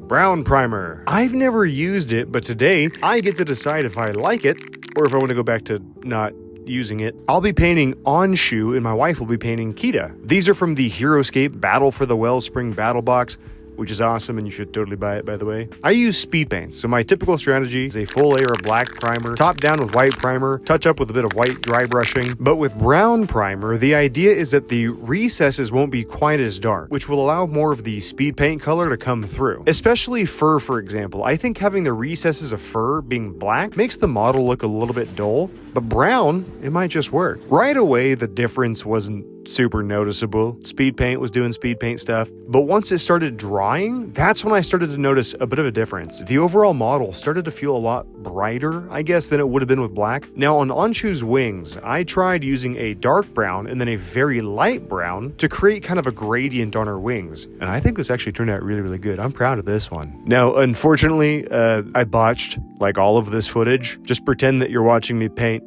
brown primer. I've never used it, but today I get to decide if I like it or if I want to go back to not using it. I'll be painting Onshu and my wife will be painting Kita. These are from the Heroscape Battle for the Wellspring Battle Box, which is awesome and you should totally buy it, by the way. I use speed paints, so my typical strategy is a full layer of black primer, top down with white primer, touch up with a bit of white dry brushing. But with brown primer, the idea is that the recesses won't be quite as dark, which will allow more of the speed paint color to come through. Especially fur, for example. I think having the recesses of fur being black makes the model look a little bit dull, but brown, it might just work. Right away, the difference wasn't super noticeable. Speed paint was doing speed paint stuff, but once it started drying, that's when I started to notice a bit of a difference. The overall model started to feel a lot brighter, I guess, than it would have been with black. Now on Onshu's wings, I tried using a dark brown and then a very light brown to create kind of a gradient on her wings, and I think this actually turned out really, really good. I'm proud of this one. Now, unfortunately, I botched like all of this footage. Just pretend that you're watching me paint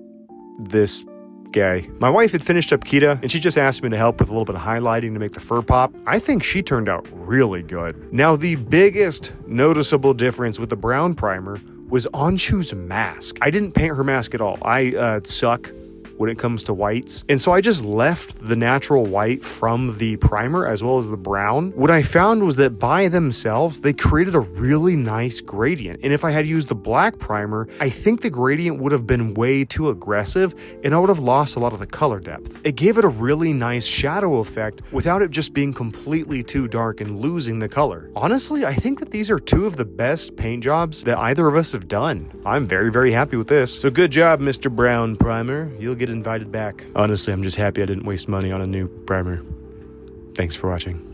this guy. My wife had finished up Kita and she just asked me to help with a little bit of highlighting to make the fur pop. I think she turned out really good. Now, the biggest noticeable difference with the brown primer was Onshu's mask. I didn't paint her mask at all. I suck when it comes to whites. And so I just left the natural white from the primer as well as the brown. What I found was that by themselves, they created a really nice gradient. And if I had used the black primer, I think the gradient would have been way too aggressive and I would have lost a lot of the color depth. It gave it a really nice shadow effect without it just being completely too dark and losing the color. Honestly, I think that these are two of the best paint jobs that either of us have done. I'm very, very happy with this. So good job, Mr. Brown Primer. You'll get invited back. Honestly, I'm just happy I didn't waste money on a new primer. Thanks for watching.